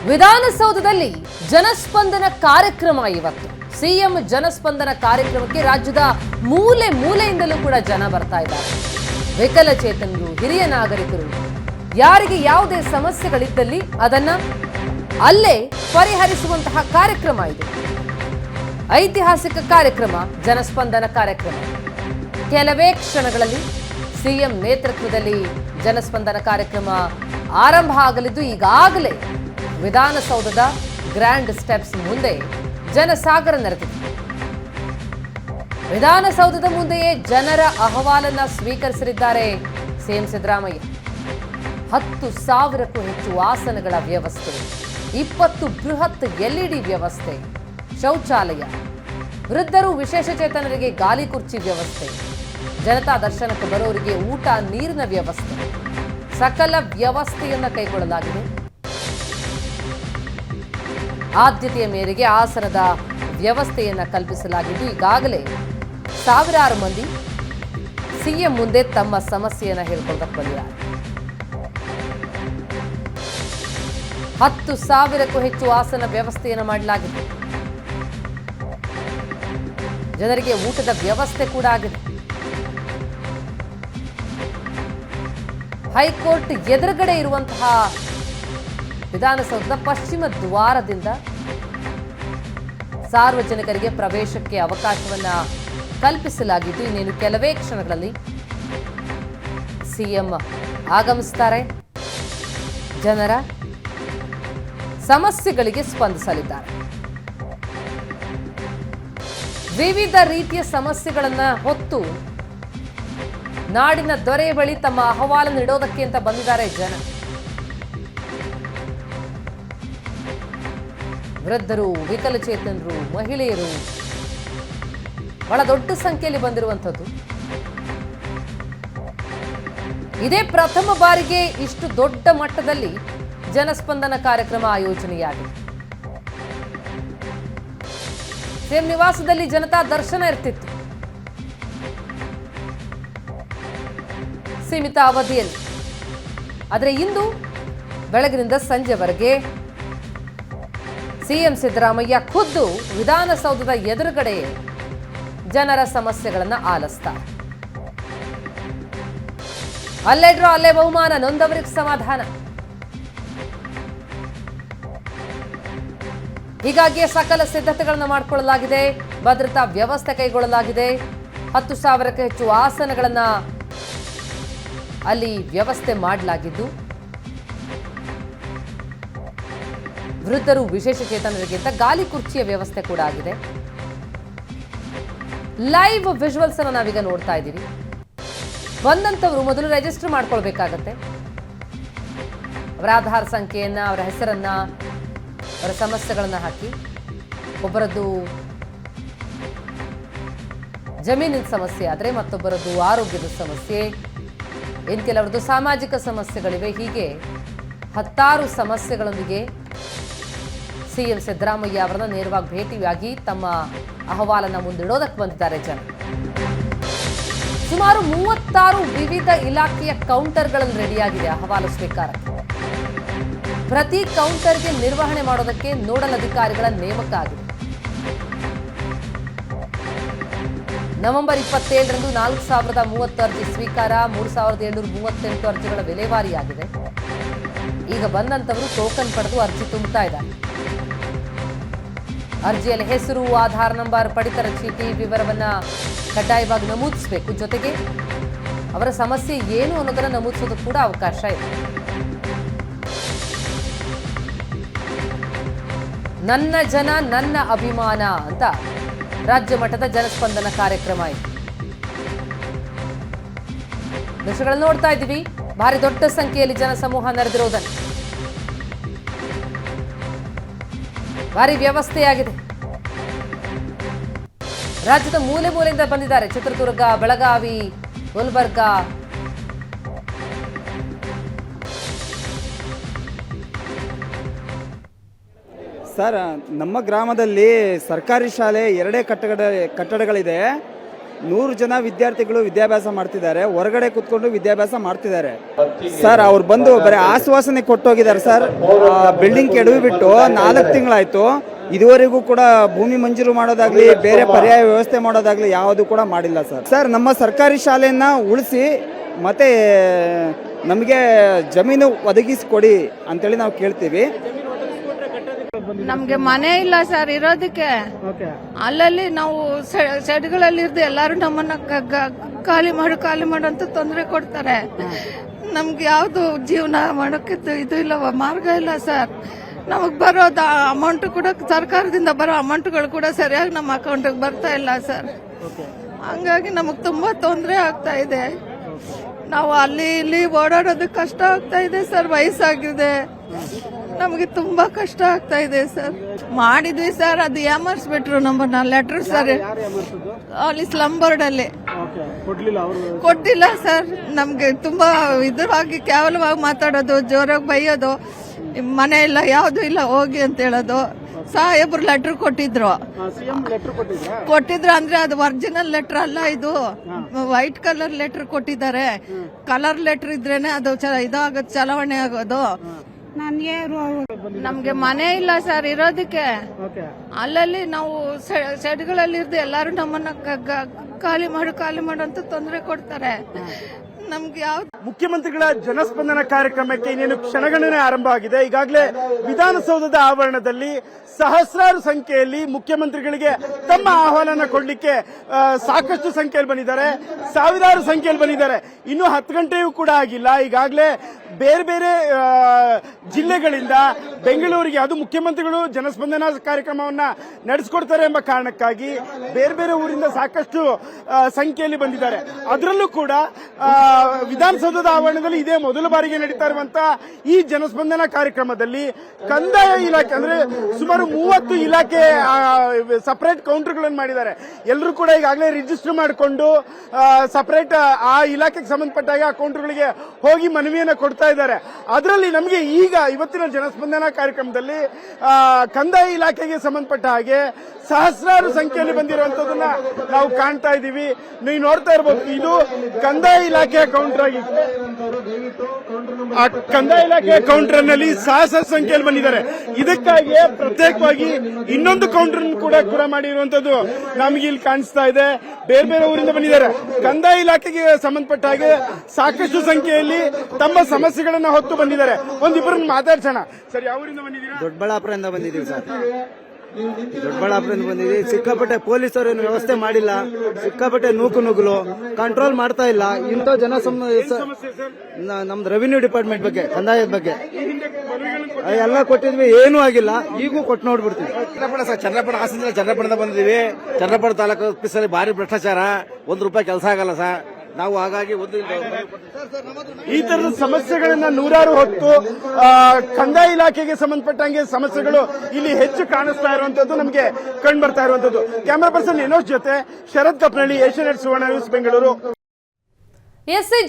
ವಿಧಾನಸೌಧದಲ್ಲಿ ಜನಸ್ಪಂದನ ಕಾರ್ಯಕ್ರಮ ಇವತ್ತು. ಸಿಎಂ ಜನಸ್ಪಂದನ ಕಾರ್ಯಕ್ರಮಕ್ಕೆ ರಾಜ್ಯದ ಮೂಲೆ ಮೂಲೆಯಿಂದಲೂ ಕೂಡ ಜನ ಬರ್ತಾ ಇದ್ದಾರೆ. ವಿಕಲಚೇತನರು, ಹಿರಿಯ ನಾಗರಿಕರು, ಯಾರಿಗೆ ಯಾವುದೇ ಸಮಸ್ಯೆಗಳಿದ್ದಲ್ಲಿ ಅದನ್ನ ಅಲ್ಲೇ ಪರಿಹರಿಸುವಂತಹ ಕಾರ್ಯಕ್ರಮ ಇದು. ಐತಿಹಾಸಿಕ ಕಾರ್ಯಕ್ರಮ ಜನಸ್ಪಂದನ ಕಾರ್ಯಕ್ರಮ. ಕೆಲವೇ ಕ್ಷಣಗಳಲ್ಲಿ ಸಿಎಂ ನೇತೃತ್ವದಲ್ಲಿ ಜನಸ್ಪಂದನ ಕಾರ್ಯಕ್ರಮ ಆರಂಭ ಆಗಲಿದ್ದು ಈಗಾಗಲೇ ವಿಧಾನಸೌಧದ ಗ್ರ್ಯಾಂಡ್ ಸ್ಟೆಪ್ಸ್ ಮುಂದೆ ಜನಸಾಗರ ನೆರೆದಿದೆ. ವಿಧಾನಸೌಧದ ಮುಂದೆಯೇ ಜನರ ಅಹವಾಲನ್ನ ಸ್ವೀಕರಿಸಲಿದ್ದಾರೆ ಸಿಎಂ ಸಿದ್ದರಾಮಯ್ಯ. 10,000ಕ್ಕೂ ಹೆಚ್ಚು ಆಸನಗಳ ವ್ಯವಸ್ಥೆ, 20 ಬೃಹತ್ LED ವ್ಯವಸ್ಥೆ, ಶೌಚಾಲಯ, ವೃದ್ಧರು ವಿಶೇಷಚೇತನರಿಗೆ ಗಾಲಿ ಕುರ್ಚಿ ವ್ಯವಸ್ಥೆ, ಜನತಾ ದರ್ಶನಕ್ಕೆ ಬರೋರಿಗೆ ಊಟ ನೀರಿನ ವ್ಯವಸ್ಥೆ, ಸಕಲ ವ್ಯವಸ್ಥೆಯನ್ನ ಕೈಗೊಳ್ಳಲಾಗಿದೆ. ಆದ್ಯತೆಯ ಮೇರೆಗೆ ಆಸನದ ವ್ಯವಸ್ಥೆಯನ್ನ ಕಲ್ಪಿಸಲಾಗಿದ್ದು ಈಗಾಗಲೇ ಸಾವಿರಾರು ಮಂದಿ ಸಿಎಂ ಮುಂದೆ ತಮ್ಮ ಸಮಸ್ಯೆಯನ್ನ ಹೇಳ್ಕೊಳ್ಳೋದಕ್ಕೆ ಬಂದಿದ್ದಾರೆ. 10,000ಕ್ಕೂ ಹೆಚ್ಚು ಆಸನ ವ್ಯವಸ್ಥೆಯನ್ನು ಮಾಡಲಾಗಿದೆ. ಜನರಿಗೆ ಊಟದ ವ್ಯವಸ್ಥೆ ಕೂಡ ಆಗಿದೆ. ಹೈಕೋರ್ಟ್ ಎದುರುಗಡೆ ಇರುವಂತಹ ವಿಧಾನಸೌಧದ ಪಶ್ಚಿಮ ದ್ವಾರದಿಂದ ಸಾರ್ವಜನಿಕರಿಗೆ ಪ್ರವೇಶಕ್ಕೆ ಅವಕಾಶವನ್ನ ಕಲ್ಪಿಸಲಾಗಿದ್ದು ಇನ್ನೇನು ಕೆಲವೇ ಕ್ಷಣಗಳಲ್ಲಿ ಸಿಎಂ ಆಗಮಿಸುತ್ತಾರೆ. ಜನರ ಸಮಸ್ಯೆಗಳಿಗೆ ಸ್ಪಂದಿಸಲಿದ್ದಾರೆ. ವಿವಿಧ ರೀತಿಯ ಸಮಸ್ಯೆಗಳನ್ನ ಹೊತ್ತು ನಾಡಿನ ದೊರೆ ಬಳಿ ತಮ್ಮ ಅಹವಾಲು ನೀಡೋದಕ್ಕೆ ಅಂತ ಬಂದಿದ್ದಾರೆ ಜನ. ವೃದ್ಧರು, ವಿಕಲಚೇತನರು, ಮಹಿಳೆಯರು ಬಹಳ ದೊಡ್ಡ ಸಂಖ್ಯೆಯಲ್ಲಿ ಬಂದಿರುವಂಥದ್ದು. ಇದೇ ಪ್ರಥಮ ಬಾರಿಗೆ ಇಷ್ಟು ದೊಡ್ಡ ಮಟ್ಟದಲ್ಲಿ ಜನಸ್ಪಂದನ ಕಾರ್ಯಕ್ರಮ ಆಯೋಜನೆಯಾಗಿದೆ. ಸಿಎಂ ನಿವಾಸದಲ್ಲಿ ಜನತಾ ದರ್ಶನ ಇರ್ತಿತ್ತು. ಸೀಮಿತ ಅವಧಿಯಲ್ಲಿ. ಆದರೆ ಇಂದು ಬೆಳಗಿನಿಂದ ಸಂಜೆವರೆಗೆ ಸಿಎಂ ಸಿದ್ದರಾಮಯ್ಯ ಖುದ್ದು ವಿಧಾನಸೌಧದ ಎದುರುಗಡೆ ಜನರ ಸಮಸ್ಯೆಗಳನ್ನು ಆಲಿಸ್ತಾರೆ. ಅಲ್ಲೇಡ್ರೋ ಅಲ್ಲೇ ಬಹುಮಾನ, ನೊಂದವರಿಗೆ ಸಮಾಧಾನ. ಹೀಗಾಗಿ ಸಕಲ ಸಿದ್ಧತೆಗಳನ್ನು ಮಾಡಿಕೊಳ್ಳಲಾಗಿದೆ. ಭದ್ರತಾ ವ್ಯವಸ್ಥೆ ಕೈಗೊಳ್ಳಲಾಗಿದೆ. 10,000ಕ್ಕೂ ಹೆಚ್ಚು ಆಸನಗಳನ್ನ ಅಲ್ಲಿ ವ್ಯವಸ್ಥೆ ಮಾಡಲಾಗಿದ್ದು ವೃದ್ಧರು, ವಿಶೇಷಚೇತನರಿಗಿಂತ ಗಾಲಿ ಕುರ್ಚಿಯ ವ್ಯವಸ್ಥೆ ಕೂಡ ಆಗಿದೆ. ಲೈವ್ ವಿಜುವಲ್ಸ್ ಅನ್ನು ನಾವೀಗ ನೋಡ್ತಾ ಇದ್ದೀವಿ. ಬಂದಂತವರು ಮೊದಲು ರಿಜಿಸ್ಟರ್ ಮಾಡ್ಕೊಳ್ಬೇಕಾಗತ್ತೆ. ಅವರ ಆಧಾರ್ ಸಂಖ್ಯೆಯನ್ನ, ಅವರ ಹೆಸರನ್ನ, ಅವರ ಸಮಸ್ಯೆಗಳನ್ನ ಹಾಕಿ, ಒಬ್ಬರದ್ದು ಜಮೀನಿನ ಸಮಸ್ಯೆ ಆದರೆ ಮತ್ತೊಬ್ಬರದ್ದು ಆರೋಗ್ಯದ ಸಮಸ್ಯೆ, ಇನ್ನು ಕೆಲವರದ್ದು ಸಾಮಾಜಿಕ ಸಮಸ್ಯೆಗಳಿವೆ. ಹೀಗೆ 10 ಸಮಸ್ಯೆಗಳೊಂದಿಗೆ ಸಿಎಂ ಸಿದ್ದರಾಮಯ್ಯ ಅವರನ್ನ ನೇರವಾಗಿ ಭೇಟಿಯಾಗಿ ತಮ್ಮ ಅಹವಾಲನ್ನ ಮುಂದಿಡೋದಕ್ಕೆ ಬಂದಿದ್ದಾರೆ ಜನ. ಸುಮಾರು 36 ವಿವಿಧ ಇಲಾಖೆಯ ಕೌಂಟರ್ಗಳಲ್ಲಿ ರೆಡಿಯಾಗಿದೆ ಅಹವಾಲು ಸ್ವೀಕಾರಕ್ಕೆ. ಪ್ರತಿ ಕೌಂಟರ್ಗೆ ನಿರ್ವಹಣೆ ಮಾಡೋದಕ್ಕೆ ನೋಡಲ್ ಅಧಿಕಾರಿಗಳ ನೇಮಕ ಆಗಿದೆ. ನವೆಂಬರ್ 27ರಂದು 4,030 ಅರ್ಜಿ ಸ್ವೀಕಾರ, 3,738 ಅರ್ಜಿಗಳ ವಿಲೇವಾರಿಯಾಗಿದೆ. ಈಗ ಬಂದಂತವರು ಟೋಕನ್ ಪಡೆದು ಅರ್ಜಿ ತುಂಬುತ್ತಾ ಇದ್ದಾರೆ. ಅರ್ಜಿಯಲ್ಲಿ ಹೆಸರು, ಆಧಾರ್ ನಂಬರ್, ಪಡಿತರ ಚೀಟಿ ವಿವರವನ್ನ ಕಡ್ಡಾಯವಾಗಿ ನಮೂದಿಸಬೇಕು. ಜೊತೆಗೆ ಅವರ ಸಮಸ್ಯೆ ಏನು ಅನ್ನೋದನ್ನ ನಮೂದಿಸೋದಕ್ಕೆ ಕೂಡ ಅವಕಾಶ ಇದೆ. ನನ್ನ ಜನ ನನ್ನ ಅಭಿಮಾನ ಅಂತ ರಾಜ್ಯ ಮಟ್ಟದ ಜನಸ್ಪಂದನ ಕಾರ್ಯಕ್ರಮ ಇದೆ. ದೃಶ್ಯಗಳನ್ನು ನೋಡ್ತಾ ಇದ್ದೀವಿ. ಭಾರಿ ದೊಡ್ಡ ಸಂಖ್ಯೆಯಲ್ಲಿ ಜನಸಮೂಹ ನೆರೆದಿರೋದನ್ನು. ಭಾರಿ ವ್ಯವಸ್ಥೆಯಾಗಿದೆ. ರಾಜ್ಯದ ಮೂಲೆ ಮೂಲೆಯಿಂದ ಬಂದಿದ್ದಾರೆ. ಚಿತ್ರದುರ್ಗ, ಬೆಳಗಾವಿ, ಗುಲ್ಬರ್ಗ, ಸರ್, ನಮ್ಮ ಗ್ರಾಮದಲ್ಲಿ ಸರ್ಕಾರಿ ಶಾಲೆ 2 ಕಟ್ಟಡಗಳಿದೆ. 100 ಜನ ವಿದ್ಯಾರ್ಥಿಗಳು ವಿದ್ಯಾಭ್ಯಾಸ ಮಾಡ್ತಿದ್ದಾರೆ, ಹೊರಗಡೆ ಕುತ್ಕೊಂಡು ವಿದ್ಯಾಭ್ಯಾಸ ಮಾಡ್ತಿದ್ದಾರೆ ಸರ್. ಅವ್ರು ಬಂದು ಬರೀ ಆಶ್ವಾಸನೆ ಕೊಟ್ಟೋಗಿದ್ದಾರೆ ಸರ್. ಬಿಲ್ಡಿಂಗ್ ಕೆಡವಿ ಬಿಟ್ಟು 4 ತಿಂಗಳಾಯ್ತು, ಇದುವರೆಗೂ ಕೂಡ ಭೂಮಿ ಮಂಜೂರು ಮಾಡೋದಾಗ್ಲಿ, ಬೇರೆ ಪರ್ಯಾಯ ವ್ಯವಸ್ಥೆ ಮಾಡೋದಾಗ್ಲಿ ಯಾವುದು ಕೂಡ ಮಾಡಿಲ್ಲ ಸರ್. ನಮ್ಮ ಸರ್ಕಾರಿ ಶಾಲೆಯನ್ನ ಉಳಿಸಿ ಮತ್ತೆ ನಮಗೆ ಜಮೀನು ಒದಗಿಸಿಕೊಡಿ ಅಂತೇಳಿ ನಾವು ಕೇಳ್ತೀವಿ. ನಮ್ಗೆ ಮನೆ ಇಲ್ಲ ಸರ್ ಇರೋದಕ್ಕೆ. ಅಲ್ಲಲ್ಲಿ ನಾವು ಸೆಡ್ಗಳಲ್ಲಿ ಇರ್ದು ಎಲ್ಲಾರು ನಮ್ಮನ್ನ ಖಾಲಿ ಮಾಡು ಅಂತ ತೊಂದರೆ ಕೊಡ್ತಾರೆ. ನಮ್ಗೆ ಯಾವ್ದು ಜೀವನ ಮಾಡೋಕೆ ಇದು ಇಲ್ಲ, ಮಾರ್ಗ ಇಲ್ಲ ಸರ್. ನಮಗ್ ಬರೋದ ಅಮೌಂಟ್ ಕೂಡ ಸರ್ಕಾರದಿಂದ ಬರೋ ಅಮೌಂಟ್ಗಳು ಕೂಡ ಸರಿಯಾಗಿ ನಮ್ಮ ಅಕೌಂಟಿಗೆ ಬರ್ತಾ ಇಲ್ಲ ಸರ್. ಹಂಗಾಗಿ ನಮಗ್ ತುಂಬಾ ತೊಂದರೆ ಆಗ್ತಾ ಇದೆ. ನಾವು ಅಲ್ಲಿ ಇಲ್ಲಿ ಓಡಾಡೋದಕ್ಕೆ ಕಷ್ಟ ಆಗ್ತಾ ಇದೆ ಸರ್. ವಯಸ್ಸಾಗಿದೆ, ನಮಗೆ ತುಂಬಾ ಕಷ್ಟ ಆಗ್ತಾ ಇದೆ ಸರ್. ಮಾಡಿದ್ವಿ ಸರ್, ಅದು ಯಾಮರ್ಸ್ಬಿಟ್ರು ನಮ್ಮನ್ನ. ಲೆಟರ್ ಸರ್ ಅಲ್ಲಿ ಸ್ಲಮ್ ಬೋರ್ಡ್ ಅಲ್ಲಿ ಕೊಟ್ಟಿಲ್ಲ ಸರ್. ನಮ್ಗೆ ತುಂಬಾ ಇದವಾಗಿ ಕೇವಲವಾಗಿ ಮಾತಾಡೋದು, ಜೋರಾಗಿ ಬೈಯೋದು, ಮನೆ ಇಲ್ಲ ಯಾವ್ದು ಇಲ್ಲ ಹೋಗಿ ಅಂತ ಹೇಳೋದು. ಸಾಹೇಬ್ರು ಲೆಟರ್ ಕೊಟ್ಟಿದ್ರು ಅಂದ್ರೆ ಅದು ಒರಿಜಿನಲ್ ಲೆಟರ್ ಅಲ್ಲ, ಇದು ವೈಟ್ ಕಲರ್ ಲೆಟರ್ ಕೊಟ್ಟಿದ್ದಾರೆ. ಕಲರ್ ಲೆಟರ್ ಇದ್ರೇನೆ ಅದು ಇದಾಗೋದು, ಚಲಾವಣೆ ಆಗೋದು. ನಮ್ಗೆ ಮನೆ ಇಲ್ಲ ಸರ್ ಇರೋದಕ್ಕೆ. ಅಲ್ಲಲ್ಲಿ ನಾವು ಸೆಡ್ಗಳಲ್ಲಿ ಇರ್ದು ಎಲ್ಲಾರು ನಮ್ಮನ್ನ ಖಾಲಿ ಮಾಡು ಅಂತ ತೊಂದರೆ ಕೊಡ್ತಾರೆ. ನಮ್ಗೆ ಯಾವ್ದು ಮುಖ್ಯಮಂತ್ರಿಗಳ ಜನಸ್ಪಂದನ ಕಾರ್ಯಕ್ರಮಕ್ಕೆ ಇನ್ನೇನು ಕ್ಷಣಗಣನೆ ಆರಂಭ ಆಗಿದೆ. ಈಗಾಗಲೇ ವಿಧಾನಸೌಧದ ಆವರಣದಲ್ಲಿ ಸಹಸ್ರಾರು ಸಂಖ್ಯೆಯಲ್ಲಿ ಮುಖ್ಯಮಂತ್ರಿಗಳಿಗೆ ತಮ್ಮ ಆಹ್ವಾನ ಕೊಡಲಿಕ್ಕೆ ಸಾಕಷ್ಟು ಸಂಖ್ಯೆಯಲ್ಲಿ ಬಂದಿದ್ದಾರೆ, ಸಾವಿರಾರು ಸಂಖ್ಯೆಯಲ್ಲಿ ಬಂದಿದ್ದಾರೆ. ಇನ್ನು 10 ಗಂಟೆಯೂ ಕೂಡ ಆಗಿಲ್ಲ. ಈಗಾಗಲೇ ಬೇರೆ ಬೇರೆ ಜಿಲ್ಲೆಗಳಿಂದ ಬೆಂಗಳೂರಿಗೆ, ಅದು ಮುಖ್ಯಮಂತ್ರಿಗಳು ಜನಸ್ಪಂದನ ಕಾರ್ಯಕ್ರಮವನ್ನ ನಡೆಸಿಕೊಡ್ತಾರೆ ಎಂಬ ಕಾರಣಕ್ಕಾಗಿ ಬೇರೆ ಬೇರೆ ಊರಿಂದ ಸಾಕಷ್ಟು ಸಂಖ್ಯೆಯಲ್ಲಿ ಬಂದಿದ್ದಾರೆ. ಅದರಲ್ಲೂ ಕೂಡ ವಿಧಾನಸೌಧದ ಆವರಣದಲ್ಲಿ ಇದೇ ಮೊದಲ ಬಾರಿಗೆ ನಡೀತಾ ಇರುವಂತಹ ಈ ಜನಸ್ಪಂದನ ಕಾರ್ಯಕ್ರಮದಲ್ಲಿ ಕಂದಾಯ ಇಲಾಖೆ ಅಂದ್ರೆ ಸುಮಾರು 30 ಇಲಾಖೆ ಸಪರೇಟ್ ಕೌಂಟರ್ಗಳನ್ನು ಮಾಡಿದ್ದಾರೆ. ಎಲ್ಲರೂ ಕೂಡ ಈಗಾಗಲೇ ರಿಜಿಸ್ಟರ್ ಮಾಡಿಕೊಂಡು ಸಪರೇಟ್ ಆ ಇಲಾಖೆಗೆ ಸಂಬಂಧಪಟ್ಟಾಗ ಆ ಕೌಂಟರ್ಗಳಿಗೆ ಹೋಗಿ ಮನವಿಯನ್ನು ಕೊಡ್ತಾ ಇದ್ದಾರೆ. ಅದರಲ್ಲಿ ನಮಗೆ ಈಗ ಇವತ್ತಿನ ಜನಸ್ಪಂದನ ಕಾರ್ಯಕ್ರಮದಲ್ಲಿ ಕಂದಾಯ ಇಲಾಖೆಗೆ ಸಂಬಂಧಪಟ್ಟ ಹಾಗೆ ಸಹಸ್ರಾರು ಸಂಖ್ಯೆಯಲ್ಲಿ ಬಂದಿರುವಂತದನ್ನ ನಾವು ಕಾಣ್ತಾ ಇದ್ದೀವಿ. ನೀವು ನೋಡ್ತಾ ಇರಬಹುದು, ಇದು ಕಂದಾಯ ಇಲಾಖೆಯ ಕೌಂಟರ್ ಆಗಿದೆ. ಆ ಕಂದಾಯ ಇಲಾಖೆಯ ಕೌಂಟರ್ ನಲ್ಲಿ ಸಹಸ್ರ ಸಂಖ್ಯೆಯಲ್ಲಿ ಬಂದಿದ್ದಾರೆ. ಇದಕ್ಕಾಗಿ ಪ್ರತ್ಯೇಕವಾಗಿ ಇನ್ನೊಂದು ಕೌಂಟರ್ ಕೂಡ ಮಾಡಿರುವಂತದ್ದು ನಮಗೆ ಇಲ್ಲಿ ಕಾಣಿಸ್ತಾ ಇದೆ. ಬೇರೆ ಬೇರೆ ಊರಿಂದ ಬಂದಿದ್ದಾರೆ. ಕಂದಾಯ ಇಲಾಖೆಗೆ ಸಂಬಂಧಪಟ್ಟ ಹಾಗೆ ಸಾಕಷ್ಟು ಸಂಖ್ಯೆಯಲ್ಲಿ ತಮ್ಮ ಸಮಸ್ಯೆಗಳನ್ನ ಹೊತ್ತು ಬಂದಿದ್ದಾರೆ. ಒಂದಿಬ್ಬರನ್ನ ಮಾತಾಡ್ಸೋಣ. ಸರ್, ಯಾವ ಊರಿಂದ ಬಂದಿದ್ದೀರಾ? ದೊಡ್ಡಬಳ್ಳಾಪುರದಿಂದ ಬಂದಿದ್ದೀವಿ ಸರ್. ದೊಡ್ಡಬಳ್ಳಾಪುರದಿಂದ ಬಂದಿದ್ದೀವಿ. ಸಿಕ್ಕಾಪಟ್ಟೆ ಪೊಲೀಸರು ಏನು ವ್ಯವಸ್ಥೆ ಮಾಡಿಲ್ಲ, ಸಿಕ್ಕಾಪಟ್ಟೆ ನುಗ್ಗಲು ಕಂಟ್ರೋಲ್ ಮಾಡ್ತಾ ಇಲ್ಲ. ಇಂಥ ನಮ್ದು ರೆವಿನ್ಯೂ ಡಿಪಾರ್ಟ್ಮೆಂಟ್ ಬಗ್ಗೆ, ಕಂದಾಯದ ಬಗ್ಗೆ ಎಲ್ಲ ಕೊಟ್ಟಿದ್ವಿ, ಏನೂ ಆಗಿಲ್ಲ. ಈಗೂ ಕೊಟ್ಟು ನೋಡ್ಬಿಡ್ತೀವಿ. ಚನ್ನಪಟ್ಟಣ ಹಾಸನದಿಂದ ಚನ್ನಪಟ್ಟಣದ ಬಂದಿದ್ದೀವಿ. ಚನ್ನಪಟ್ಟಣ ತಾಲೂಕು ಆಫೀಸಲ್ಲಿ ಭಾರಿ ಭ್ರಷ್ಟಾಚಾರ, ₹1 ಕೆಲಸ ಆಗಲ್ಲ ಸರ್. ನಾವು ಹಾಗಾಗಿ ಈ ತರದ ಸಮಸ್ಯೆಗಳನ್ನ ನೂರಾರು ಹೊತ್ತು ಕಂದಾಯ ಇಲಾಖೆಗೆ ಸಂಬಂಧಪಟ್ಟಂಗೆ ಸಮಸ್ಯೆಗಳು ಇಲ್ಲಿ ಹೆಚ್ಚು ಕಾಣಿಸ್ತಾ ಇರುವಂತದ್ದು ನಮಗೆ ಕಂಡು ಬರ್ತಾ ಇರುವಂತದ್ದು. ಕ್ಯಾಮರಾ ಪರ್ಸನ್ ವಿನೋದ್ ಜೊತೆ ಶರತ್ ಕಪ್ನಳ್ಳಿ, ಏಷ್ಯಾನೆಟ್ ಸುವರ್ಣ ನ್ಯೂಸ್, ಬೆಂಗಳೂರು.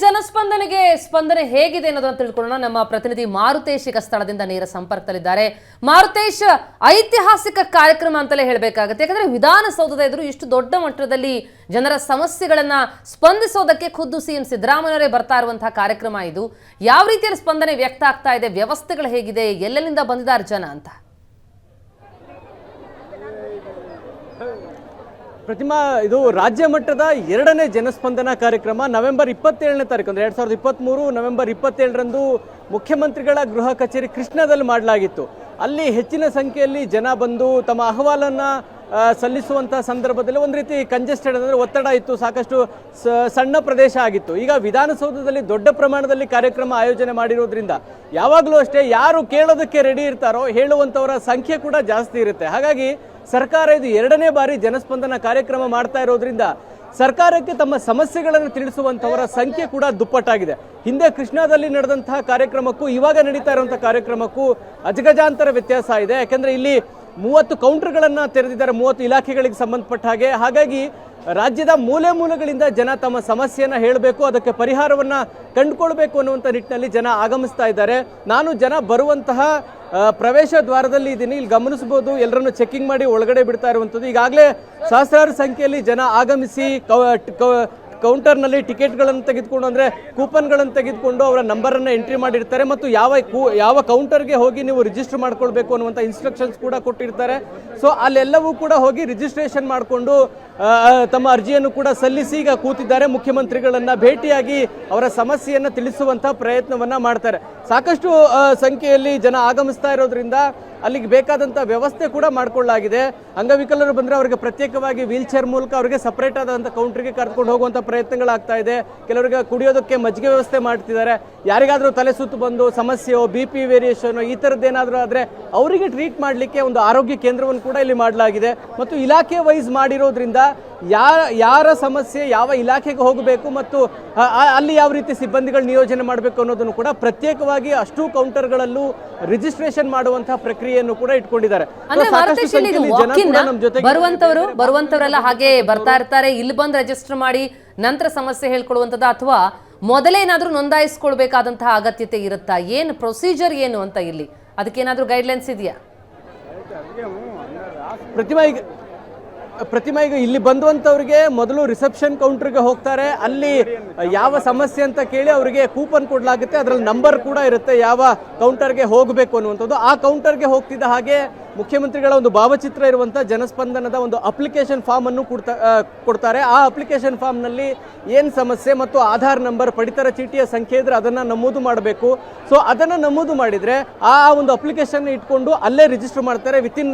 ಜನಸ್ಪಂದನೆಗೆ ಸ್ಪಂದನೆ ಹೇಗಿದೆ ಅನ್ನೋದನ್ನು ತಿಳ್ಕೊಳ್ಳೋಣ. ನಮ್ಮ ಪ್ರತಿನಿಧಿ ಮಾರುತೇಶ್ ಈಗ ಸ್ಥಳದಿಂದ ನೇರ ಸಂಪರ್ಕದಲ್ಲಿದ್ದಾರೆ. ಮಾರುತೇಶ್, ಐತಿಹಾಸಿಕ ಕಾರ್ಯಕ್ರಮ ಅಂತಲೇ ಹೇಳಬೇಕಾಗುತ್ತೆ. ಯಾಕಂದ್ರೆ ವಿಧಾನಸೌಧದ ಎದುರು ಇಷ್ಟು ದೊಡ್ಡ ಮಟ್ಟದಲ್ಲಿ ಜನರ ಸಮಸ್ಯೆಗಳನ್ನ ಸ್ಪಂದಿಸೋದಕ್ಕೆ ಖುದ್ದು ಸಿಎಂ ಸಿದ್ದರಾಮಯ್ಯವರೇ ಬರ್ತಾ ಇರುವಂತಹ ಕಾರ್ಯಕ್ರಮ ಇದು. ಯಾವ ರೀತಿಯಲ್ಲಿ ಸ್ಪಂದನೆ ವ್ಯಕ್ತ ಆಗ್ತಾ ಇದೆ, ವ್ಯವಸ್ಥೆಗಳು ಹೇಗಿದೆ, ಎಲ್ಲೆಲ್ಲಿಂದ ಬಂದಿದ್ದಾರೆ ಜನ ಅಂತ? ಪ್ರತಿಮಾ, ಇದು ರಾಜ್ಯ ಮಟ್ಟದ 2ನೇ ಜನಸ್ಪಂದನ ಕಾರ್ಯಕ್ರಮ. ನವೆಂಬರ್ 27ನೇ ತಾರೀಕು ಅಂದ್ರೆ 2023 ನವೆಂಬರ್ 27ರಂದು ಮುಖ್ಯಮಂತ್ರಿಗಳ ಗೃಹ ಕಚೇರಿ ಕೃಷ್ಣದಲ್ಲಿ ಮಾಡಲಾಗಿತ್ತು. ಅಲ್ಲಿ ಹೆಚ್ಚಿನ ಸಂಖ್ಯೆಯಲ್ಲಿ ಜನ ಬಂದು ತಮ್ಮ ಅಹವಾಲನ್ನ ಸಲ್ಲಿಸುವಂಥ ಸಂದರ್ಭದಲ್ಲಿ ಒಂದು ರೀತಿ ಕಂಜೆಸ್ಟೆಡ್ ಅಂದರೆ ಒತ್ತಡ ಇತ್ತು, ಸಾಕಷ್ಟು ಸಣ್ಣ ಪ್ರದೇಶ ಆಗಿತ್ತು. ಈಗ ವಿಧಾನಸೌಧದಲ್ಲಿ ದೊಡ್ಡ ಪ್ರಮಾಣದಲ್ಲಿ ಕಾರ್ಯಕ್ರಮ ಆಯೋಜನೆ ಮಾಡಿರೋದ್ರಿಂದ ಯಾವಾಗಲೂ ಅಷ್ಟೇ ಯಾರು ಕೇಳೋದಕ್ಕೆ ರೆಡಿ ಇರ್ತಾರೋ ಹೇಳುವಂಥವರ ಸಂಖ್ಯೆ ಕೂಡ ಜಾಸ್ತಿ ಇರುತ್ತೆ. ಹಾಗಾಗಿ ಸರ್ಕಾರ ಇದು 2ನೇ ಬಾರಿ ಜನಸ್ಪಂದನ ಕಾರ್ಯಕ್ರಮ ಮಾಡ್ತಾ ಇರೋದ್ರಿಂದ ಸರ್ಕಾರಕ್ಕೆ ತಮ್ಮ ಸಮಸ್ಯೆಗಳನ್ನು ತಿಳಿಸುವಂಥವರ ಸಂಖ್ಯೆ ಕೂಡ ದುಪ್ಪಟ್ಟಾಗಿದೆ. ಹಿಂದೆ ಕೃಷ್ಣಾದಲ್ಲಿ ನಡೆದಂತಹ ಕಾರ್ಯಕ್ರಮಕ್ಕೂ ಇವಾಗ ನಡೀತಾ ಇರುವಂತಹ ಕಾರ್ಯಕ್ರಮಕ್ಕೂ ಅಜಗಜಾಂತರ ವ್ಯತ್ಯಾಸ ಇದೆ. ಯಾಕೆಂದ್ರೆ ಇಲ್ಲಿ 30 ಕೌಂಟರ್ಗಳನ್ನು ತೆರೆದಿದ್ದಾರೆ, 30 ಇಲಾಖೆಗಳಿಗೆ ಸಂಬಂಧಪಟ್ಟ ಹಾಗೆ. ಹಾಗಾಗಿ ರಾಜ್ಯದ ಮೂಲೆ ಮೂಲೆಗಳಿಂದ ಜನ ತಮ್ಮ ಸಮಸ್ಯೆಯನ್ನು ಹೇಳಬೇಕು, ಅದಕ್ಕೆ ಪರಿಹಾರವನ್ನು ಕಂಡುಕೊಳ್ಬೇಕು ಅನ್ನುವಂಥ ನಿಟ್ಟಿನಲ್ಲಿ ಜನ ಆಗಮಿಸ್ತಾ ಇದ್ದಾರೆ. ನಾನು ಜನ ಬರುವಂತಹ ಪ್ರವೇಶ ದ್ವಾರದಲ್ಲಿ ಇದ್ದೀನಿ. ಇಲ್ಲಿ ಗಮನಿಸಬಹುದು, ಎಲ್ಲರನ್ನು ಚೆಕಿಂಗ್ ಮಾಡಿ ಒಳಗಡೆ ಬಿಡ್ತಾ ಇರುವಂಥದ್ದು. ಈಗಾಗಲೇ ಸಹಸ್ರಾರು ಸಂಖ್ಯೆಯಲ್ಲಿ ಜನ ಆಗಮಿಸಿ ಕೌಂಟರ್ನಲ್ಲಿ ಟಿಕೆಟ್ಗಳನ್ನು ತೆಗೆದುಕೊಂಡು, ಅಂದರೆ ಕೂಪನ್ಗಳನ್ನು ತೆಗೆದುಕೊಂಡು ಅವರ ನಂಬರನ್ನು ಎಂಟ್ರಿ ಮಾಡಿರ್ತಾರೆ ಮತ್ತು ಯಾವ ಕೌಂಟರ್ಗೆ ಹೋಗಿ ನೀವು ರಿಜಿಸ್ಟರ್ ಮಾಡ್ಕೊಳ್ಬೇಕು ಅನ್ನುವಂಥ ಇನ್ಸ್ಟ್ರಕ್ಷನ್ಸ್ ಕೂಡ ಕೊಟ್ಟಿರ್ತಾರೆ. ಸೊ ಅಲ್ಲೆಲ್ಲವೂ ಕೂಡ ಹೋಗಿ ರಿಜಿಸ್ಟ್ರೇಷನ್ ಮಾಡಿಕೊಂಡು ತಮ್ಮ ಅರ್ಜಿಯನ್ನು ಕೂಡ ಸಲ್ಲಿಸಿ ಈಗ ಕೂತಿದ್ದಾರೆ. ಮುಖ್ಯಮಂತ್ರಿಗಳನ್ನ ಭೇಟಿಯಾಗಿ ಅವರ ಸಮಸ್ಯೆಯನ್ನು ತಿಳಿಸುವಂಥ ಪ್ರಯತ್ನವನ್ನ ಮಾಡ್ತಾರೆ. ಸಾಕಷ್ಟು ಸಂಖ್ಯೆಯಲ್ಲಿ ಜನ ಆಗಮಿಸ್ತಾ ಇರೋದ್ರಿಂದ ಅಲ್ಲಿಗೆ ಬೇಕಾದಂಥ ವ್ಯವಸ್ಥೆ ಕೂಡ ಮಾಡಿಕೊಳ್ಳಲಾಗಿದೆ. ಅಂಗವಿಕಲರು ಬಂದರೆ ಅವರಿಗೆ ಪ್ರತ್ಯೇಕವಾಗಿ ವೀಲ್ ಚೇರ್ ಮೂಲಕ ಅವರಿಗೆ ಸಪರೇಟ್ ಆದಂಥ ಕೌಂಟ್ರಿಗೆ ಕರ್ಕೊಂಡು ಹೋಗುವಂಥ ಪ್ರಯತ್ನಗಳಾಗ್ತಾ ಇದೆ. ಕೆಲವರಿಗೆ ಕುಡಿಯೋದಕ್ಕೆ ಮಜ್ಜಿಗೆ ವ್ಯವಸ್ಥೆ ಮಾಡ್ತಿದ್ದಾರೆ. ಯಾರಿಗಾದರೂ ತಲೆ ಸುತ್ತು ಬಂದು ಸಮಸ್ಯೆಯೋ BP ವೇರಿಯೇಷನ್ ಈ ಥರದ್ದೇನಾದರೂ ಆದರೆ ಅವರಿಗೆ ಟ್ರೀಟ್ ಮಾಡಲಿಕ್ಕೆ ಒಂದು ಆರೋಗ್ಯ ಕೇಂದ್ರವನ್ನು ಕೂಡ ಇಲ್ಲಿ ಮಾಡಲಾಗಿದೆ. ಮತ್ತು ಇಲಾಖೆ ವೈಸ್ ಮಾಡಿರೋದ್ರಿಂದ ಯಾರ ಸಮಸ್ಯೆ ಯಾವ ಇಲಾಖೆಗೆ ಹೋಗಬೇಕು ಮತ್ತು ಅಲ್ಲಿ ಯಾವ ರೀತಿ ಸಿಬ್ಬಂದಿಗಳು ನಿಯೋಜನೆ ಮಾಡಬೇಕು ಅನ್ನೋದನ್ನು ಕೂಡ ಪ್ರತ್ಯೇಕವಾಗಿ ಅಷ್ಟು ಕೌಂಟರ್ಗಳಲ್ಲೂ ರಿಜಿಸ್ಟ್ರೇಷನ್ ಮಾಡುವಂತಹ ಪ್ರಕ್ರಿಯೆಯನ್ನು ಕೂಡ ಇಟ್ಕೊಂಡಿದ್ದಾರೆ. ಬರುವಂತವರೆಲ್ಲ ಹಾಗೆ ಬರ್ತಾ ಇರ್ತಾರೆ, ಇಲ್ಲಿ ಬಂದು ರಿಜಿಸ್ಟರ್ ಮಾಡಿ ನಂತರ ಸಮಸ್ಯೆ ಹೇಳ್ಕೊಳ್ಳುವಂಥದ್ದು, ಅಥವಾ ಮೊದಲೇನಾದ್ರೂ ನೋಂದಾಯಿಸ್ಕೊಳ್ಬೇಕಾದಂತಹ ಅಗತ್ಯತೆ ಇರುತ್ತಾ? ಏನು ಪ್ರೊಸೀಜರ್ ಏನು ಅಂತ ಇಲ್ಲಿ ಅದಕ್ಕೇನಾದ್ರೂ ಗೈಡ್ಲೈನ್ಸ್ ಇದೆಯಾ? ಪ್ರತಿಮಾ ಈಗ ಇಲ್ಲಿ ಬಂದುವಂಥವ್ರಿಗೆ ಮೊದಲು ರಿಸೆಪ್ಷನ್ ಕೌಂಟರ್ಗೆ ಹೋಗ್ತಾರೆ. ಅಲ್ಲಿ ಯಾವ ಸಮಸ್ಯೆ ಅಂತ ಕೇಳಿ ಅವರಿಗೆ ಕೂಪನ್ ಕೊಡಲಾಗುತ್ತೆ. ಅದರಲ್ಲಿ ನಂಬರ್ ಕೂಡ ಇರುತ್ತೆ ಯಾವ ಕೌಂಟರ್ಗೆ ಹೋಗಬೇಕು ಅನ್ನುವಂಥದ್ದು. ಆ ಕೌಂಟರ್ಗೆ ಹೋಗ್ತಿದ್ದ ಹಾಗೆ ಮುಖ್ಯಮಂತ್ರಿಗಳ ಒಂದು ಭಾವಚಿತ್ರ ಇರುವಂಥ ಜನಸ್ಪಂದನದ ಒಂದು ಅಪ್ಲಿಕೇಶನ್ ಫಾರ್ಮ್ ಅನ್ನು ಕೊಡ್ತಾರೆ. ಆ ಅಪ್ಲಿಕೇಶನ್ ಫಾರ್ಮ್ನಲ್ಲಿ ಏನು ಸಮಸ್ಯೆ ಮತ್ತು ಆಧಾರ್ ನಂಬರ್, ಪಡಿತರ ಚೀಟಿಯ ಸಂಖ್ಯೆ ಇದ್ರೆ ಅದನ್ನು ನಮೂದು ಮಾಡಬೇಕು. ಸೊ ಅದನ್ನು ನಮೂದು ಮಾಡಿದರೆ ಆ ಒಂದು ಅಪ್ಲಿಕೇಶನ್ ಇಟ್ಕೊಂಡು ಅಲ್ಲೇ ರಿಜಿಸ್ಟರ್ ಮಾಡ್ತಾರೆ. ವಿತಿನ್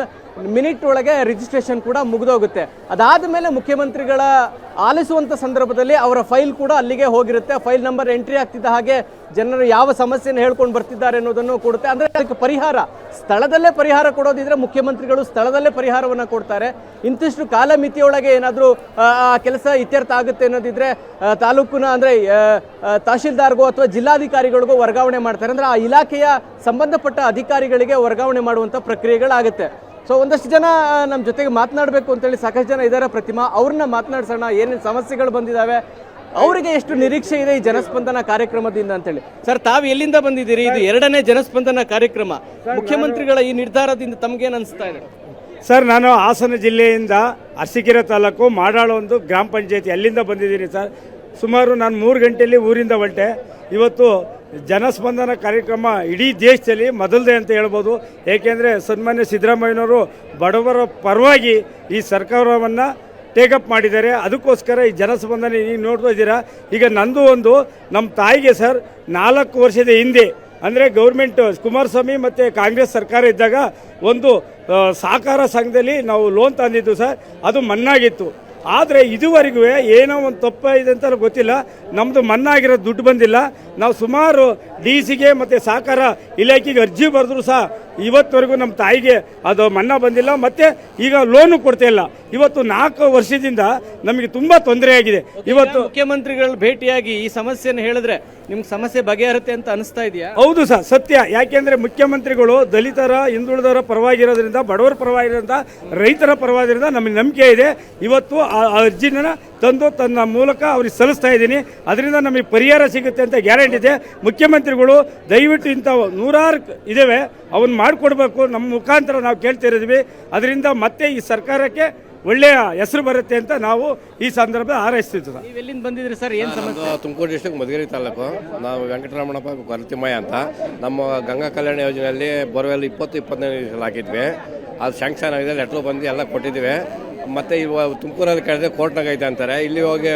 ಮಿನಿಟ್ ಒಳಗೆ ರಿಜಿಸ್ಟ್ರೇಷನ್ ಕೂಡ ಮುಗಿದೋಗುತ್ತೆ. ಅದಾದ ಮೇಲೆ ಮುಖ್ಯಮಂತ್ರಿಗಳ ಆಲಿಸುವಂಥ ಸಂದರ್ಭದಲ್ಲಿ ಅವರ ಫೈಲ್ ಕೂಡ ಅಲ್ಲಿಗೆ ಹೋಗಿರುತ್ತೆ. ಫೈಲ್ ನಂಬರ್ ಎಂಟ್ರಿ ಆಗ್ತಿದ್ದ ಹಾಗೆ ಜನರು ಯಾವ ಸಮಸ್ಯೆಯನ್ನು ಹೇಳ್ಕೊಂಡು ಬರ್ತಿದ್ದಾರೆ ಅನ್ನೋದನ್ನು ಕೊಡುತ್ತೆ. ಅಂದರೆ ಅದಕ್ಕೆ ಪರಿಹಾರ ಸ್ಥಳದಲ್ಲೇ ಪರಿಹಾರ ಕೊಡೋದಿದ್ರೆ ಮುಖ್ಯಮಂತ್ರಿಗಳು ಸ್ಥಳದಲ್ಲೇ ಪರಿಹಾರವನ್ನು ಕೊಡ್ತಾರೆ. ಇಂತಿಷ್ಟು ಕಾಲಮಿತಿಯೊಳಗೆ ಏನಾದರೂ ಕೆಲಸ ಇತ್ಯರ್ಥ ಆಗುತ್ತೆ ಅನ್ನೋದಿದ್ರೆ ತಾಲೂಕಿನ ಅಂದರೆ ತಹಶೀಲ್ದಾರ್ಗೋ ಅಥವಾ ಜಿಲ್ಲಾಧಿಕಾರಿಗಳಿಗೋ ವರ್ಗಾವಣೆ ಮಾಡ್ತಾರೆ. ಅಂದರೆ ಆ ಇಲಾಖೆಯ ಸಂಬಂಧಪಟ್ಟ ಅಧಿಕಾರಿಗಳಿಗೆ ವರ್ಗಾವಣೆ ಮಾಡುವಂಥ ಪ್ರಕ್ರಿಯೆಗಳಾಗುತ್ತೆ. ಸೊ ಒಂದಷ್ಟು ಜನ ನಮ್ಮ ಜೊತೆಗೆ ಮಾತನಾಡಬೇಕು ಅಂತೇಳಿ ಸಾಕಷ್ಟು ಜನ ಇದ್ದಾರೆ. ಪ್ರತಿಮಾ, ಅವ್ರನ್ನ ಮಾತನಾಡ್ಸೋಣ. ಏನೇನು ಸಮಸ್ಯೆಗಳು ಬಂದಿದ್ದಾವೆ, ಅವರಿಗೆ ಎಷ್ಟು ನಿರೀಕ್ಷೆ ಇದೆ ಈ ಜನಸ್ಪಂದನ ಕಾರ್ಯಕ್ರಮದಿಂದ ಅಂತೇಳಿ. ಸರ್, ತಾವು ಎಲ್ಲಿಂದ ಬಂದಿದ್ದೀರಿ? ಇದು 2ನೇ ಜನಸ್ಪಂದನ ಕಾರ್ಯಕ್ರಮ. ಮುಖ್ಯಮಂತ್ರಿಗಳ ಈ ನಿರ್ಧಾರದಿಂದ ತಮಗೇನು ಅನಿಸ್ತಾ ಇದೆ? ಸರ್, ನಾನು ಹಾಸನ ಜಿಲ್ಲೆಯಿಂದ ಅರಸೀಕೆರೆ ತಾಲೂಕು ಮಾಡಾಳು ಒಂದು ಗ್ರಾಮ ಪಂಚಾಯತಿ ಅಲ್ಲಿಂದ ಬಂದಿದ್ದೀನಿ ಸರ್. ಸುಮಾರು ನಾನು 3 ಗಂಟೆಯಲ್ಲಿ ಊರಿಂದ ಹೊರಟೆ. ಇವತ್ತು ಜನಸ್ಪಂದನ ಕಾರ್ಯಕ್ರಮ ಇಡೀ ದೇಶದಲ್ಲಿ ಮೊದಲದೇ ಅಂತ ಹೇಳ್ಬೋದು. ಏಕೆಂದರೆ ಸನ್ಮಾನ್ಯ ಸಿದ್ದರಾಮಯ್ಯನವರು ಬಡವರ ಪರವಾಗಿ ಈ ಸರ್ಕಾರವನ್ನು ಟೇಕಪ್ ಮಾಡಿದ್ದಾರೆ. ಅದಕ್ಕೋಸ್ಕರ ಈ ಜನಸ್ಪಂದನ ನೀವು ನೋಡ್ತಾ ಇದ್ದೀರಾ. ಈಗ ನಂದು ಒಂದು ನಮ್ಮ ತಾಯಿಗೆ ಸರ್ 4 ವರ್ಷದ ಹಿಂದೆ, ಅಂದರೆ ಗೌರ್ಮೆಂಟ್ ಕುಮಾರಸ್ವಾಮಿ ಮತ್ತು ಕಾಂಗ್ರೆಸ್ ಸರ್ಕಾರ ಇದ್ದಾಗ ಒಂದು ಸಹಕಾರ ಸಂಘದಲ್ಲಿ ನಾವು ಲೋನ್ ತಂದಿದ್ದು ಸರ್. ಅದು ಮನ್ನಾಗಿತ್ತು. ಆದರೆ ಇದುವರೆಗೂ ಏನೋ ಒಂದು ತಪ್ಪಿದೆ ಅಂತ ಗೊತ್ತಿಲ್ಲ. ನಮ್ಮದು ಮನ್ನಾಗಿರೋ ದುಡ್ಡು ಬಂದಿಲ್ಲ. ನಾವು ಸುಮಾರು DC ಮತ್ತು ಸಹಕಾರ ಇಲಾಖೆಗೆ ಅರ್ಜಿ ಬರೆದ್ರು ಸಹ ಇವತ್ತವರೆಗೂ ನಮ್ಮ ತಾಯಿಗೆ ಅದು ಮನ್ನಾ ಬಂದಿಲ್ಲ. ಮತ್ತು ಈಗ ಲೋನು ಕೊಡ್ತಾ ಇಲ್ಲ. ಇವತ್ತು 4 ವರ್ಷದಿಂದ ನಮಗೆ ತುಂಬ ತೊಂದರೆ ಆಗಿದೆ. ಇವತ್ತು ಮುಖ್ಯಮಂತ್ರಿಗಳು ಭೇಟಿಯಾಗಿ ಈ ಸಮಸ್ಯೆಯನ್ನು ಹೇಳಿದ್ರೆ ನಿಮ್ಗೆ ಸಮಸ್ಯೆ ಬಗೆಹರುತ್ತೆ ಅಂತ ಅನಿಸ್ತಾ ಇದೆಯಾ? ಹೌದು ಸರ್, ಸತ್ಯ. ಯಾಕೆಂದರೆ ಮುಖ್ಯಮಂತ್ರಿಗಳು ದಲಿತರ, ಹಿಂದುಳಿದವರ ಪರವಾಗಿರೋದ್ರಿಂದ, ಬಡವರ ಪರವಾಗಿರೋದ್ರಿಂದ, ರೈತರ ಪರವಾಗಿರೋದ್ರಿಂದ ನಮಗೆ ನಂಬಿಕೆ ಇದೆ. ಇವತ್ತು ಆ ಅರ್ಜಿನ ತಂದು ತನ್ನ ಮೂಲಕ ಅವ್ರಿಗೆ ಸಲ್ಲಿಸ್ತಾ ಇದ್ದೀನಿ. ಅದರಿಂದ ನಮಗೆ ಪರಿಹಾರ ಸಿಗುತ್ತೆ ಅಂತ ಗ್ಯಾರಂಟಿ ಇದೆ. ಮುಖ್ಯಮಂತ್ರಿಗಳು ದಯವಿಟ್ಟು ಇಂಥ 100 ಇದ್ದಾವೆ, ಅವನ್ನ ಮಾಡಿಕೊಡ್ಬೇಕು. ನಮ್ಮ ಮುಖಾಂತರ ನಾವು ಕೇಳ್ತಿರೋದ್ವಿ. ಅದರಿಂದ ಮತ್ತೆ ಈ ಸರ್ಕಾರಕ್ಕೆ ಒಳ್ಳೆಯ ಹೆಸರು ಬರುತ್ತೆ ಅಂತ ನಾವು ಈ ಸಂದರ್ಭ ಹಾರೈಸ್ತಿದ್ವಿ. ನೀವು ಎಲ್ಲಿಂದ ಬಂದಿದ್ರಿ ಸರ್? ಏನು ಸಮಸ್ಯೆ? ತುಮಕೂರು ಡಿಸ್ಟ್ರಿಕ್ಟ್ ಮಧುಗಿರಿ ತಾಲೂಕು. ನಾವು ವೆಂಕಟರಮಣಪ್ಪ ಕೊರತಿಮಯ್ಯ ಅಂತ. ನಮ್ಮ ಗಂಗಾ ಕಲ್ಯಾಣ ಯೋಜನೆಯಲ್ಲಿ ಬೋರ್ವೆಲ್ 20-25 ಹಾಕಿದ್ವಿ. ಅದು ಶಾಂಕ್ಷನ್ ಆಗಿದೆ, ಲೆಟ್ರು ಬಂದು ಎಲ್ಲ ಕೊಟ್ಟಿದ್ದೀವಿ. ಮತ್ತು ಇವಾಗ ತುಮಕೂರಲ್ಲಿ ಕೇಳಿದ್ರೆ ಕೋರ್ಟ್ನಾಗ ಐತೆ ಅಂತಾರೆ. ಇಲ್ಲಿ ಹೋಗಿ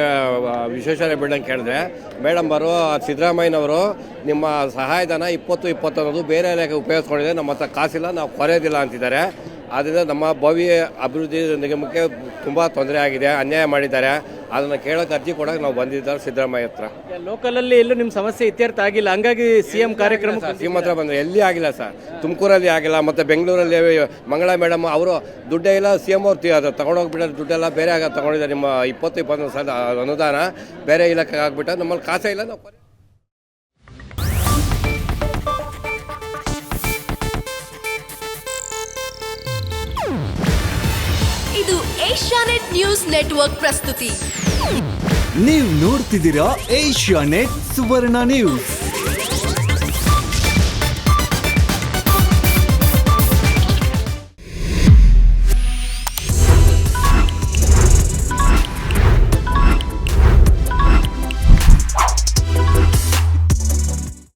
ವಿಶ್ವೇಶ್ವರಯ್ಯ ಬಿಲ್ಡಿಂಗ್ ಕೇಳಿದ್ರೆ ಮೇಡಮ್ ಅವರು ಸಿದ್ದರಾಮಯ್ಯನವರು ನಿಮ್ಮ ಸಹಾಯಧನ 20-20 ಅನ್ನೋದು ಬೇರೆ ಇಲಾಖೆ ಉಪಯೋಗಿಸ್ಕೊಂಡಿದೆ, ನಮ್ಮ ಹತ್ರ ಕಾಸಿಲ್ಲ, ನಾವು ಕೊರೆಯೋದಿಲ್ಲ ಅಂತಿದ್ದಾರೆ. ಆದ್ದರಿಂದ ನಮ್ಮ ಭವ್ಯ ಅಭಿವೃದ್ಧಿ ನಿಗಮಕ್ಕೆ ತುಂಬ ತೊಂದರೆ ಆಗಿದೆ, ಅನ್ಯಾಯ ಮಾಡಿದ್ದಾರೆ. ಅದನ್ನು ಕೇಳೋಕೆ ಅರ್ಜಿ ಕೊಡೋಕೆ ನಾವು ಬಂದಿದ್ದಾರೆ ಸಿದ್ದರಾಮಯ್ಯ ಹತ್ರ. ಲೋಕಲಲ್ಲಿ ಎಲ್ಲೂ ನಿಮ್ಮ ಸಮಸ್ಯೆ ಇತ್ಯರ್ಥ ಆಗಿಲ್ಲ, ಹಂಗಾಗಿ CM ಕಾರ್ಯಕ್ರಮ CM ಹತ್ರ ಬಂದರೆ ಎಲ್ಲಿ ಆಗಿಲ್ಲ ಸರ್. ತುಮಕೂರಲ್ಲಿ ಆಗಿಲ್ಲ. ಮತ್ತು ಬೆಂಗಳೂರಲ್ಲಿ ಮಂಗಳಾ ಮೇಡಮ್ ಅವರು ದುಡ್ಡೇ ಇಲ್ಲ, CM ಅವ್ರು ತಗೊಂಡೋಗ್ಬಿಟ್ಟಾರೆ. ದುಡ್ಡೆಲ್ಲ ಬೇರೆ ತಗೊಂಡಿದ್ದಾರೆ. ನಿಮ್ಮ 20-25 ಅನುದಾನ ಬೇರೆ ಇಲಾಖೆಗೆ ಆಗ್ಬಿಟ್ಟ. ನಮ್ಮಲ್ಲಿ ಕಾಸೇ ಇಲ್ಲ. ನಾವು ಇದು ಏಷ್ಯಾನೆಟ್ ನ್ಯೂಸ್ ನೆಟ್ವರ್ಕ್ ಪ್ರಸ್ತುತಿ. ನೀವು ನೋಡ್ತಿದ್ದೀರಾ ಏಷ್ಯಾನೆಟ್ ಸುವರ್ಣ ನ್ಯೂಸ್.